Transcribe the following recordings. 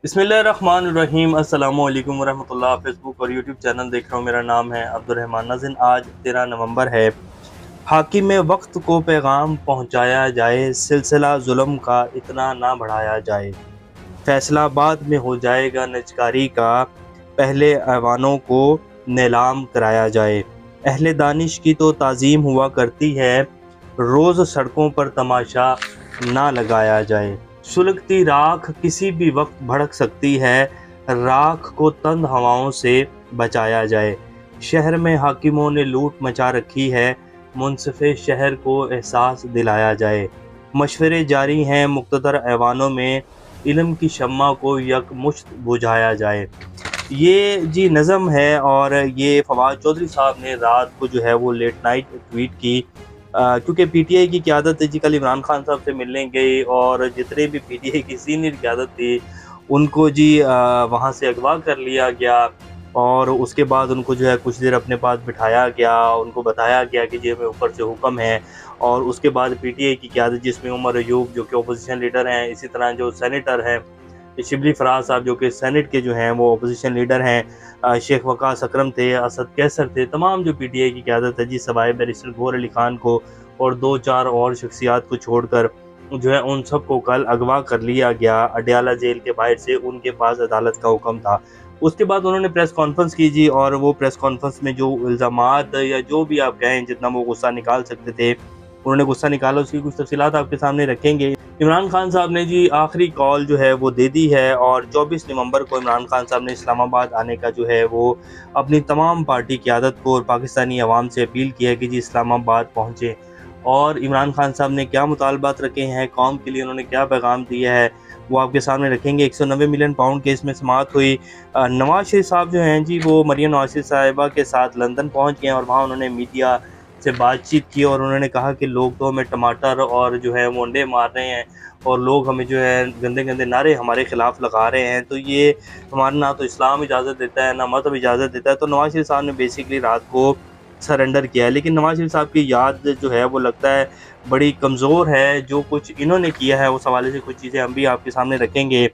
बिस्मिल्लाहिर्रहमानिर्रहीम अस्सलामु अलैकुम वरहमतुल्लाह। फेसबुक और यूट्यूब चैनल देख रहा हूँ। मेरा नाम है अब्दुर्रहमान नाज़िन। आज 13 नवंबर है। हाकिम वक्त को पैगाम पहुँचाया जाए, सिलसिला जुल्म का इतना ना बढ़ाया जाए। फैसला बाद में हो जाएगा निजकारी का, पहले ऐवानों को नीलाम कराया जाए। अहले दानिश की तो ताज़ीम हुआ करती है, रोज़ सड़कों पर तमाशा ना लगाया जाए। सुलगती राख किसी भी वक्त भड़क सकती है, राख को तंद हवाओं से बचाया जाए। शहर में हाकिमों ने लूट मचा रखी है, मुनसिफ़े शहर को एहसास दिलाया जाए। मशवरे जारी हैं मुक़्तदर ऐवानों में, इल्म की शम्मा को यकमुश्त बुझाया जाए। ये जी नज़म है और ये फवाद चौधरी साहब ने रात को जो है वो लेट नाइट ट्वीट की, क्योंकि पीटीआई की क़यादत जी कल इमरान खान साहब से मिलने गई और जितने भी पीटीआई की सीनियर क़यादत थी उनको जी वहाँ से अगवा कर लिया गया और उसके बाद उनको जो है कुछ देर अपने पास बिठाया गया। उनको बताया गया कि ये हमें ऊपर से हुक्म है। और उसके बाद पीटीआई की क़यादत जिसमें उमर अयूब जो कि अपोजिशन लीडर हैं, इसी तरह जो सेनेटर हैं शिबली फराज साहब जो कि सेनेट के जो हैं वो अपोजिशन लीडर हैं, शेख वकास अकरम थे, असद कैसर थे, तमाम जो पीटीआई की क़यादत है जी सवाए बैरिस्टर गौहर अली खान को और 2-4 और शख्सियात को छोड़कर जो है उन सबको कल अगवा कर लिया गया अडयाला जेल के बाहर से। उनके पास अदालत का हुक्म था। उसके बाद उन्होंने प्रेस कॉन्फ्रेंस की जी और वो प्रेस कॉन्फ्रेंस में जो इल्ज़ामात या जो भी आप कहें जितना वो गुस्सा निकाल सकते थे उन्होंने गुस्सा निकाला, उसकी कुछ तफसीलात आपके सामने रखेंगे। इमरान खान साहब ने जी आखिरी कॉल जो है वो दे दी है और 24 नवंबर को इमरान खान साहब ने इस्लामाबाद आने का जो है वो अपनी तमाम पार्टी क़यादत को और पाकिस्तानी अवाम से अपील की है कि जी इस्लामाबाद पहुँचे। और इमरान खान साहब ने क्या मुतालबात रखे हैं, कौम के लिए उन्होंने क्या पैगाम दिया है, वो आपके सामने रखेंगे। 190 मिलियन पाउंड के इसमें समाअत हुई। नवाज शरीफ साहब जो हैं जी वो मरियम नवाज शरीफ साहिबा के साथ लंदन पहुँच गए और वहाँ उन्होंने मीडिया से बातचीत की और उन्होंने कहा कि लोग तो हमें टमाटर और जो है वो अंडे मार रहे हैं और लोग हमें जो है गंदे गंदे नारे हमारे ख़िलाफ़ लगा रहे हैं, तो ये हमारा ना तो इस्लाम इजाज़त देता है ना मज़हब इजाज़त देता है। तो नवाज शरीफ साहब ने बेसिकली रात को सरेंडर किया है। लेकिन नवाज शरीफ साहब की याद जो है वो लगता है बड़ी कमज़ोर है। जो कुछ इन्होंने किया है उस हवाले से कुछ चीज़ें हम भी आपके सामने रखेंगे।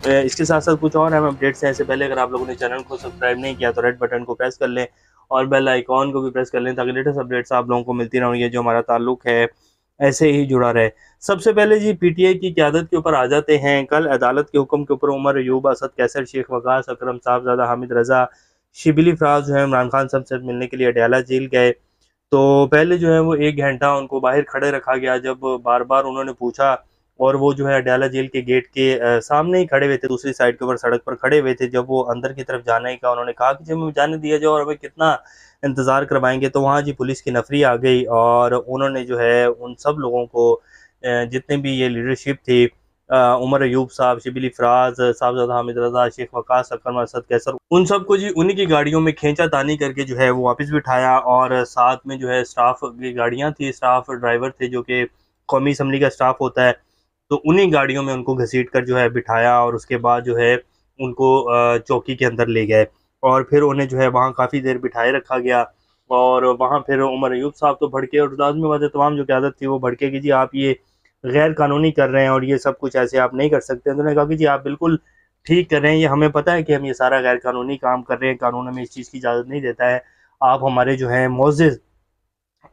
इसके साथ साथ कुछ और अहम अपडेट्स हैं। इससे पहले अगर आप लोगों ने चैनल को सब्सक्राइब नहीं किया तो रेड बटन को प्रेस कर लें और बेल आइकॉन को भी प्रेस कर लें ताकि लेटेस्ट अपडेट्स आप लोगों को मिलती रहें। ये जो हमारा ताल्लुक है ऐसे ही जुड़ा रहे। सबसे पहले जी पीटीआई की क़यादत के ऊपर आ जाते हैं। कल अदालत के हुक्म के ऊपर उमर अयूब, असद कैसर, शेख वकास अकरम, साहबजादा हामिद रज़ा, शिबली फराज जो है इमरान खान साहब से मिलने के लिए अडयाला जेल गए। तो पहले जो है वो 1 घंटा उनको बाहर खड़े रखा गया। जब बार-बार उन्होंने पूछा और वो जो है अडयाला जेल के गेट के सामने ही खड़े हुए थे, दूसरी साइड के ऊपर सड़क पर खड़े हुए थे। जब वो अंदर की तरफ जाने का उन्होंने कहा कि जब हमें जाने दिया जाए और हमें कितना इंतज़ार करवाएँगे, तो वहाँ जी पुलिस की नफ़री आ गई और उन्होंने जो है उन सब लोगों को जितने भी ये लीडरशिप थी, उमर अयूब साहब, शिबली फराज, साहबजादा हामिद रज़ा, शेख वकास अकरम, असद कैसर, उन सबको जी उन्हीं की गाड़ियों में खींचा-तानी करके जो है वो वापस बिठाया और साथ में जो है स्टाफ की गाड़ियाँ थी, स्टाफ ड्राइवर थे जो कि कौमी असम्बली का स्टाफ होता है, तो उन्हीं गाड़ियों में उनको घसीट कर जो है बिठाया और उसके बाद जो है उनको चौकी के अंदर ले गए और फिर उन्हें जो है वहाँ काफ़ी देर बिठाए रखा गया। और वहाँ फिर उमर अयूब साहब तो भड़के और लाज़मी बात है तमाम जो क़यादत थी वो भड़के कि जी आप ये गैर कानूनी कर रहे हैं और ये सब कुछ ऐसे आप नहीं कर सकते। तो उन्होंने कहा कि जी आप बिल्कुल ठीक कर रहे हैं, ये हमें पता है कि हम ये सारा गैर कानूनी काम कर रहे हैं, कानून हमें इस चीज़ की इजाज़त नहीं देता है। आप हमारे जो हैं मुअज़्ज़िज़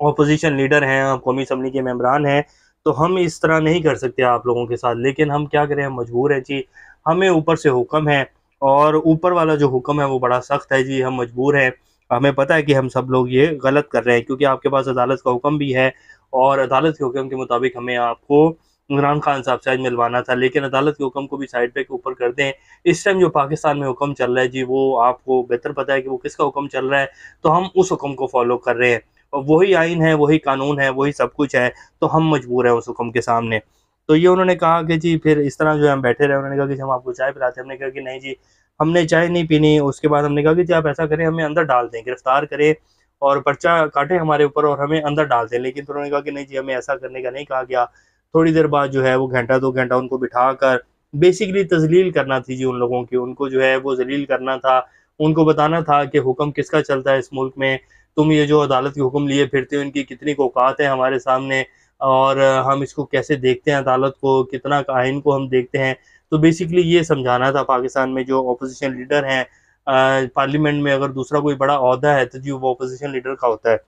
ऑपोज़िशन लीडर हैं, आप कौमी असम्बली के मेंबरान हैं, तो हम इस तरह नहीं कर सकते आप लोगों के साथ। लेकिन हम क्या करें, हम मजबूर हैं जी, हमें ऊपर से हुक्म है और ऊपर वाला जो हुक्म है वो बड़ा सख्त है जी, हम मजबूर हैं। हमें पता है कि हम सब लोग ये गलत कर रहे हैं क्योंकि आपके पास अदालत का हुक्म भी है और अदालत के हुक्म के मुताबिक हमें आपको इमरान खान साहब से आज मिलवाना था। लेकिन अदालत के हुक्म को भी साइड पे के ऊपर कर दें। इस टाइम जो पाकिस्तान में हुक्म चल रहा है जी, वो आपको बेहतर पता है कि वो किसका हुक्म चल रहा है, तो हम उस हुक्म को फ़ॉलो कर रहे हैं। और वही आइन है, वही कानून है, वही सब कुछ है, तो हम मजबूर हैं उस हुक्म के सामने। तो ये उन्होंने कहा कि जी फिर इस तरह जो है हम बैठे रहे। उन्होंने कहा कि हम आपको चाय पिलाते हैं। हमने कहा कि नहीं जी, हमने चाय नहीं पीनी। उसके बाद हमने कहा कि जी आप ऐसा करें, हमें अंदर डाल दें, गिरफ्तार करें और पर्चा काटें हमारे ऊपर और हमें अंदर डाल दें। लेकिन फिर उन्होंने कहा कि नहीं जी, हमें ऐसा करने का नहीं कहा गया। थोड़ी देर बाद जो है वो घंटा 2 घंटा उनको बिठाकर बेसिकली तज़लील करना थी जी उन लोगों की। उनको जो है वो ज़लील करना था। उनको बताना था कि हुक्म किसका चलता है इस मुल्क में। तुम ये जो अदालत के हुक्म लिए फिरते हो, इनकी कितनी औकात है हमारे सामने और हम इसको कैसे देखते हैं, अदालत को, कितना आइन को हम देखते हैं। तो बेसिकली ये समझाना था पाकिस्तान में जो अपोजिशन लीडर हैं, पार्लियामेंट में अगर दूसरा कोई बड़ा ओहदा है तो जी वो अपोजिशन लीडर का होता है।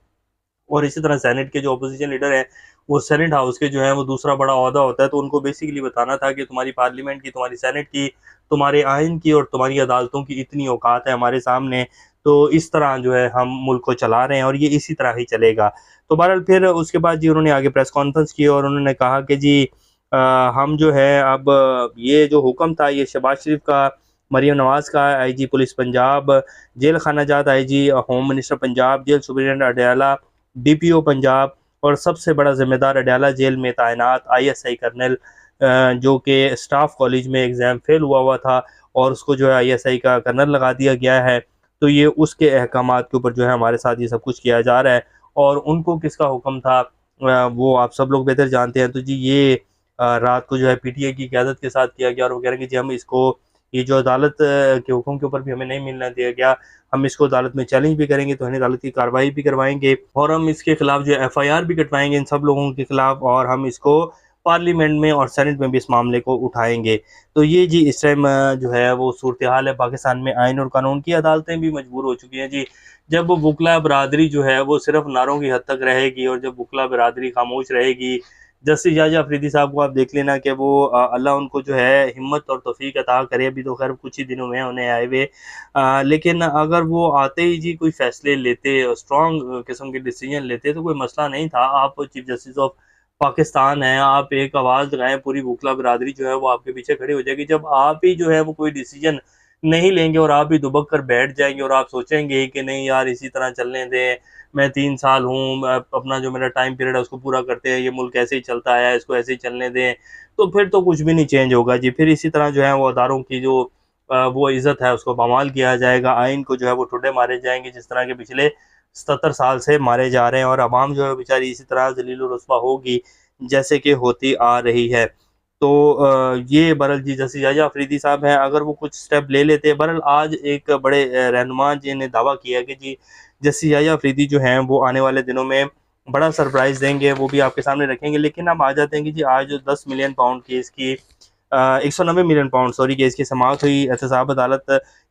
और इसी तरह सेनेट के जो अपोजिशन लीडर हैं, वो सेनेट हाउस के जो है वो दूसरा बड़ा ओहदा होता है। तो उनको बेसिकली बताना था कि तुम्हारी पार्लियामेंट की, तुम्हारी सेनेट की, तुम्हारे आइन की और तुम्हारी अदालतों की इतनी औकात है हमारे सामने, तो इस तरह जो है हम मुल्क को चला रहे हैं और ये इसी तरह ही चलेगा। तो बहरहाल फिर उसके बाद जी उन्होंने आगे प्रेस कॉन्फ्रेंस की और उन्होंने कहा कि जी हम जो है अब ये जो हुक्म था ये शहबाज शरीफ का, मरीम नवाज़ का, आईजी पुलिस पंजाब, जेल खाना जात IG, home minister Punjab, jail superintendent Adiala, DPO Punjab और सबसे बड़ा जिम्मेदार अडयाला जेल में तैनात आईएसआई कर्नल, जो कि स्टाफ कॉलेज में एग्ज़ाम फेल हुआ था और उसको जो है आईएसआई का कर्नल लगा दिया गया है। तो ये उसके अहकामात के ऊपर जो है हमारे साथ ये सब कुछ किया जा रहा है। और उनको किसका हुक्म था वो आप सब लोग बेहतर जानते हैं। तो जी ये रात को जो है पीटीआई की क़यादत के साथ किया गया और वो कह रहे हैं कि जी हम इसको, ये जो अदालत के हुक्म के ऊपर भी हमें नहीं मिलना दिया गया, हम इसको अदालत में चैलेंज भी करेंगे, तो अदालत की कार्रवाई भी करवाएंगे और हम इसके खिलाफ जो एफआईआर भी कटवाएंगे इन सब लोगों के खिलाफ, और हम इसको पार्लियामेंट में और सेनेट में भी इस मामले को उठाएंगे। तो ये जी इस टाइम जो है वो सूरत हाल है पाकिस्तान में। आइन और कानून की अदालतें भी मजबूर हो चुकी हैं जी। जब वकला बरादरी जो है वो सिर्फ नारों की हद तक रहेगी और जब वकला बरादरी खामोश रहेगी, जस्टिस जाजा अफरीदी साहब को आप देख लेना कि वो अल्लाह उनको जो है हिम्मत और तौफीक अता करे। अभी तो खैर कुछ ही दिनों में उन्हें आए हुए, लेकिन अगर वो आते ही जी कोई फैसले लेते, स्ट्रॉन्ग किस्म के डिसीजन लेते, तो कोई मसला नहीं था। आप चीफ जस्टिस ऑफ पाकिस्तान हैं, आप एक आवाज़ लगाएं, पूरी वकला बरादरी जो है वो आपके पीछे खड़ी हो जाएगी। जब आप ही जो है वो कोई डिसीजन नहीं लेंगे और आप ही दुबक कर बैठ जाएंगे और आप सोचेंगे कि नहीं यार इसी तरह चलने दें, मैं 3 साल हूँ, अपना जो मेरा टाइम पीरियड है उसको पूरा करते हैं, ये मुल्क ऐसे ही चलता है, इसको ऐसे ही चलने दें, तो फिर तो कुछ भी नहीं चेंज होगा जी। फिर इसी तरह जो है वो अदारों की जो वो इज़्ज़त है उसको पामाल किया जाएगा, आइन को जो है वो ठुड्डे मारे जाएंगे जिस तरह के पिछले 77 साल से मारे जा रहे हैं, और आवाम जो है बेचारी इसी तरह ज़लील व रुस्वा होगी जैसे कि होती आ रही है। तो ये बहरहाल जी जस्टिस याहिया अफरीदी साहब हैं, अगर वो कुछ स्टेप ले लेते। बहरहाल आज एक बड़े रहनुमा जी ने दावा किया कि जी जस्टिस याहिया अफरीदी जो हैं वो आने वाले दिनों में बड़ा सरप्राइज़ देंगे, वो भी आपके सामने रखेंगे। लेकिन अब आ जाते हैं कि जी आज 10 मिलियन पाउंड केस की 190 मिलियन पाउंड सॉरी केस की समाअत हुई। एहतसाब अदालत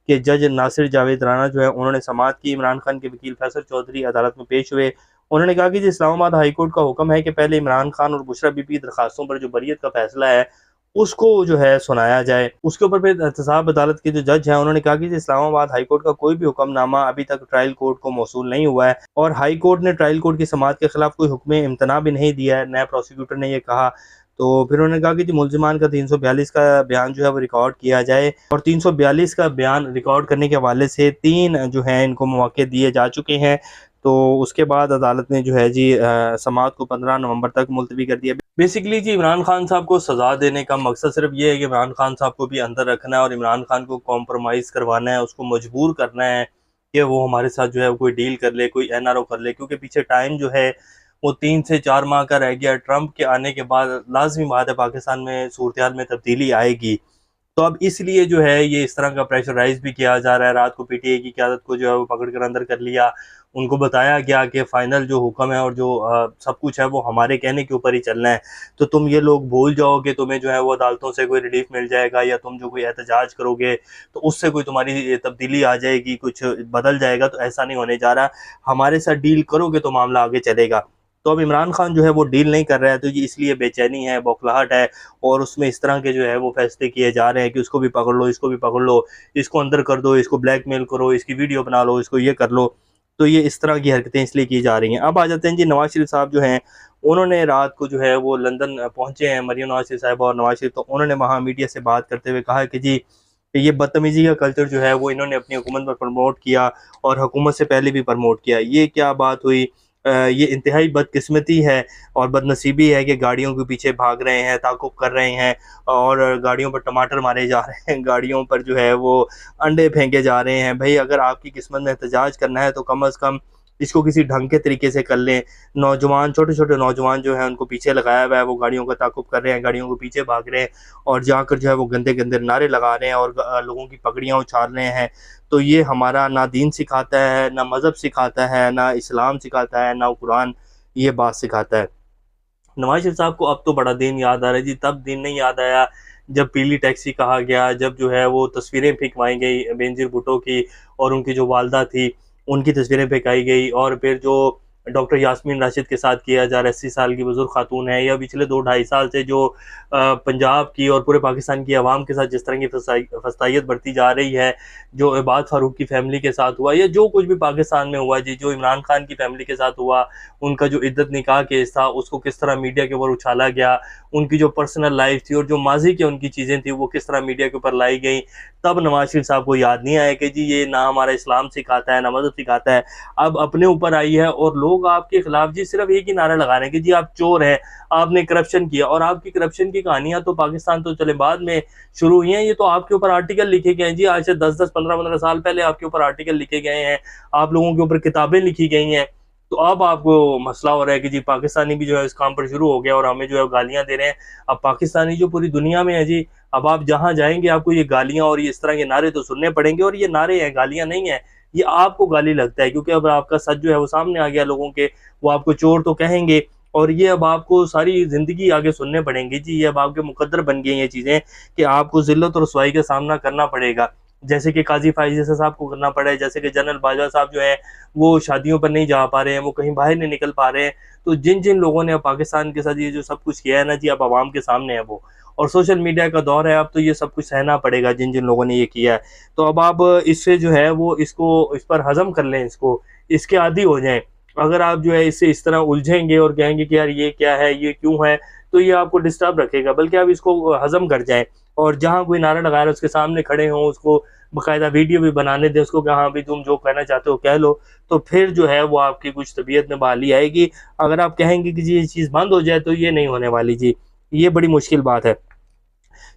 के जज नासिर जावेद राना जो है उन्होंने समाअत की। इमरान खान के वकील फैसल चौधरी अदालत में पेश हुए। उन्होंने कहा कि जी इस्लामाबाद हाई कोर्ट का हुक्म है कि पहले इमरान खान और बुशरा बीबी की दरखास्तों पर जो बरियत का फैसला है उसको जो है सुनाया जाए। उसके ऊपर फिर एहतसाब अदालत के जो जज हैं उन्होंने कहा कि इस्लामाबाद हाई कोर्ट का कोई भी हुक्मनामा अभी तक ट्रायल कोर्ट को मौसूल नहीं हुआ है और हाई कोर्ट ने ट्रायल कोर्ट की समाअत के खिलाफ कोई हुक्म इम्तना भी नहीं दिया है, नया प्रोसिक्यूटर ने यह कहा। तो फिर उन्होंने कहा कि जो मुल्जिमान का 342 का बयान जो है वो रिकॉर्ड किया जाए, और 342 का बयान रिकॉर्ड करने के हवाले से 3 जो है इनको मौके दिए जा चुके हैं। तो उसके बाद अदालत ने जो है जी समाअत को 15 नवंबर तक मुलतवी कर दिया। बेसिकली जी इमरान खान साहब को सज़ा देने का मकसद सिर्फ ये है कि इमरान खान साहब को भी अंदर रखना है और इमरान खान को कॉम्प्रोमाइज़ करवाना है, उसको मजबूर करना है कि वो हमारे साथ जो है कोई डील कर ले, कोई एनआरओ कर ले, क्योंकि पीछे टाइम जो है वो 3 से 4 माह का रह गया। ट्रंप के आने के बाद लाज़मी बात है पाकिस्तान में सूरत-ए-हाल में तब्दीली आएगी। तो अब इसलिए जो है ये इस तरह का प्रेशराइज़ भी किया जा रहा है। रात को पीटीआई की क़यादत को जो है वो पकड़ कर अंदर कर लिया। उनको बताया गया कि फ़ाइनल जो हुक्म है और जो सब कुछ है वो हमारे कहने के ऊपर ही चलना है। तो तुम ये लोग भूल जाओ कि तुम्हें जो है वो अदालतों से कोई रिलीफ़ मिल जाएगा, या तुम जो कोई एहतजाज करोगे तो उससे कोई तुम्हारी तब्दीली आ जाएगी, कुछ बदल जाएगा। तो ऐसा नहीं होने जा रहा। हमारे साथ डील करोगे तो मामला आगे चलेगा। तो अब इमरान खान जो है वो डील नहीं कर रहा है, तो ये इसलिए बेचैनी है, बौखलाहट है, और उसमें इस तरह के जो है वो फैसले किए जा रहे हैं कि उसको भी पकड़ लो, इसको भी पकड़ लो, इसको अंदर कर दो, इसको ब्लैकमेल करो, इसकी वीडियो बना लो, इसको ये कर लो। तो ये इस तरह की हरकतें इसलिए की जा रही हैं। अब आ जाते हैं जी नवाज शरीफ साहब जो हैं, उन्होंने रात को जो है वो लंदन पहुँचे हैं, मरीम नवाज शरीफ साहिबा और नवाज शरीफ। तो उन्होंने वहाँ मीडिया से बात करते हुए कहा कि जी ये बदतमीज़ी का कल्चर जो है वो इन्होंने अपनी हुकूमत पर प्रमोट किया और हुकूमत से पहले भी प्रमोट किया। ये क्या बात हुई? ये इंतहाई बदकिस्मती है और बदनसीबी है कि गाड़ियों के पीछे भाग रहे हैं, ताक़ुब कर रहे हैं और गाड़ियों पर टमाटर मारे जा रहे हैं, गाड़ियों पर जो है वो अंडे फेंके जा रहे हैं। भई अगर आपकी किस्मत में एहतजाज करना है तो कम अज़ कम इसको किसी ढंग के तरीके से कर लें। नौजवान, छोटे-छोटे नौजवान जो हैं उनको पीछे लगाया हुआ है, वो गाड़ियों का ताक़ुब कर रहे हैं, गाड़ियों के पीछे भाग रहे हैं और जाकर जो है वो गंदे-गंदे नारे लगा रहे हैं और लोगों की पगड़ियाँ उछाल रहे हैं। तो ये हमारा ना दीन सिखाता है, ना मज़हब सिखाता है, ना इस्लाम सिखाता है, ना कुरान ये बात सिखाता है। नवाज़ शरीफ साहब को अब तो बड़ा दिन याद आ रहा है जी, तब दिन नहीं याद आया जब पीली टैक्सी कहा गया, जब जो है वो तस्वीरें फेंकवाई गई बेनज़ीर भुट्टो की और उनकी जो वालदा थी, उनकी तस्वीरें फेंकाई गई, और फिर जो डॉक्टर यास्मीन राशिद के साथ किया जा रहा है, 80 साल की बुजुर्ग खातून है, या पिछले 2 ढाई साल से जो पंजाब की और पूरे पाकिस्तान की आवाम के साथ जिस तरह की फसाइयत बढ़ती जा रही है, जो इबाद फारूक की फैमिली के साथ हुआ, या जो कुछ भी पाकिस्तान में हुआ जी, जो इमरान खान की फैमिली के साथ हुआ, उनका जो इद्दत निकाह केस था उसको किस तरह मीडिया के ऊपर उछाला गया, उनकी जो पर्सनल लाइफ थी और जो माजी की उनकी चीज़ें थी वो किस तरह मीडिया के ऊपर लाई गई, तब नवाज शरीफ साहब को याद नहीं आया कि जी ये ना हमारा इस्लाम सिखाता है, ना मदद सिखाता है। अब अपने ऊपर आई है और लोग आपके खिलाफ जी सिर्फ एक ही नारा लगा रहे हैं कि जी आप चोर हैं, आपने करप्शन किया। और आपकी करप्शन की कहानियां तो पाकिस्तान तो चले बाद में शुरू हुई हैं, ये तो आपके ऊपर आर्टिकल लिखे गए हैं जी, आज से 10-10 15-15 साल पहले आपके ऊपर आर्टिकल लिखे गए हैं, आप लोगों के ऊपर किताबें लिखी गई हैं। तो अब आपको मसला हो रहा है कि जी पाकिस्तानी भी जो है इस काम पर शुरू हो गया और हमें जो है गालियां दे रहे हैं। अब पाकिस्तानी जो पूरी दुनिया में है जी, अब आप जहां जाएंगे आपको ये गालियां और ये इस तरह के नारे तो सुनने पड़ेंगे, और ये नारे हैं, गालियां नहीं है। ये आपको गाली लगता है क्योंकि अब आपका सच जो है वो सामने आ गया लोगों के, वो आपको चोर तो कहेंगे, और ये अब आपको सारी ज़िंदगी आगे सुनने पड़ेंगी जी। ये अब आपके मुकद्दर बन गई ये चीज़ें कि आपको ज़िल्लत और रुसवाई का सामना करना पड़ेगा, जैसे कि काजी फाइज जैसा साहब को करना पड़ा है, जैसे कि जनरल बाजवा साहब जो है वो शादियों पर नहीं जा पा रहे हैं, वो कहीं बाहर नहीं निकल पा रहे हैं। तो जिन जिन लोगों ने अब पाकिस्तान के साथ ये जो सब कुछ किया है ना जी, अब आवाम के सामने है वो, और सोशल मीडिया का दौर है, अब तो ये सब कुछ सहना पड़ेगा जिन जिन लोगों ने ये किया है। तो अब आप इससे जो है वो इसको इस पर हजम कर लें, इसको इसके आदी हो जाएं। अगर आप जो है इससे इस तरह उलझेंगे और कहेंगे कि यार ये क्या है, ये क्यों है, तो ये आपको डिस्टर्ब रखेगा, बल्कि आप इसको हजम कर जाएं और जहाँ कोई नारा लगा रहा है उसके सामने खड़े हों, उसको बाकायदा वीडियो भी बनाने दें, उसको कि हाँ भी तुम जो कहना चाहते हो कह लो, तो फिर जो है वो आपकी कुछ तबीयत में बहाली आएगी। अगर आप कहेंगे कि जी ये चीज़ बंद हो जाए तो ये नहीं होने वाली जी, ये बड़ी मुश्किल बात है।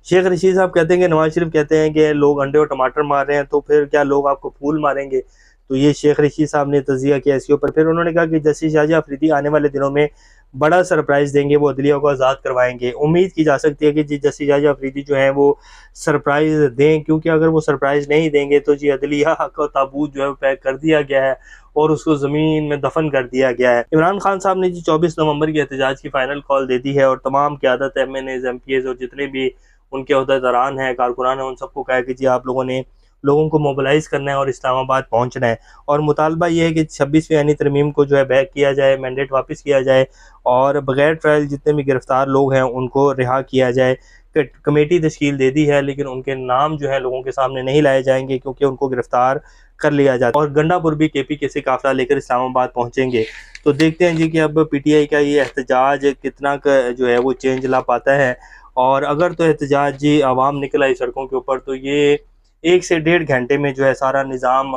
शेख रशीद साहब कहते हैं कि नवाज शरीफ कहते हैं कि लोग अंडे और टमाटर मार रहे हैं, तो फिर क्या लोग आपको फूल मारेंगे? तो ये शेख रशीद साहब ने तज़िया किया इसके ऊपर। फिर उन्होंने कहा कि जस्टिस शाहजहां अफरीदी आने वाले दिनों में बड़ा सरप्राइज़ देंगे, वो अदलिया को आज़ाद करवाएंगे। उम्मीद की जा सकती है कि जी जस्टिस शाहजहां अफरीदी जो हैं वो सरप्राइज़ दें, क्योंकि अगर वो सरप्राइज़ नहीं देंगे तो जी अदलिया का ताबूत जो है पैक कर दिया गया है और उसको ज़मीन में दफन कर दिया गया है। इमरान खान साहब ने जी 24 नवंबर की एहतजाज की फ़ाइनल कॉल दे दी है और तमाम क़यादत MNAs MPAs और जितने भी उनके ओहदेदारान हैं, कारकुनान हैं, उन सबको कहा है कि जी आप लोगों ने लोगों को मोबिलाइज़ करना है और इस्लामाबाद पहुंचना है। और मुतालबा ये है कि 26वीं आईनी तरमीम को जो है बैक किया जाए, मैंडेट वापस किया जाए और बगैर ट्रायल जितने भी गिरफ्तार लोग हैं उनको रिहा किया जाए। कमेटी तश्कील दे दी है, लेकिन उनके नाम जो है लोगों के सामने नहीं लाए जाएंगे क्योंकि उनको गिरफ्तार कर लिया जाता है। और गंडापुर भी KPK से काफिला लेकर इस्लामाबाद पहुंचेंगे। तो देखते हैं जी कि अब PTI का ये एहतजाज कितना जो है वो चेंज ला पाता है। और अगर तो एहतजाज जी आवाम निकल आई सड़कों के ऊपर, तो ये 1 से 1.5 घंटे में जो है सारा निज़ाम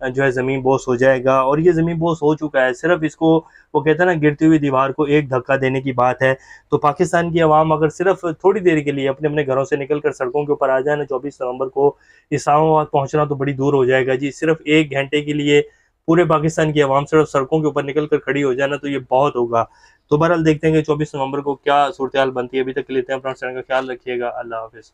जो है ज़मीन बोस हो जाएगा, और ये ज़मीन बोस हो चुका है। सिर्फ इसको वो कहते हैं ना, गिरती हुई दीवार को एक धक्का देने की बात है। तो पाकिस्तान की आवाम अगर सिर्फ थोड़ी देर के लिए अपने अपने घरों से निकल कर सड़कों के ऊपर आ जाए ना, 24 नवंबर को इस्लामाबाद पहुंचना तो बड़ी दूर हो जाएगा जी। सिर्फ 1 घंटे के लिए पूरे पाकिस्तान की आवाम सिर्फ सड़कों के ऊपर निकल कर खड़ी हो जाए ना, तो ये बहुत होगा। तो बहरहाल देखते हैं कि 24 नवंबर को क्या सूरत हाल बनती है। अभी तक के लिए अपना ख्याल रखिएगा। अल्लाह हाफिज़।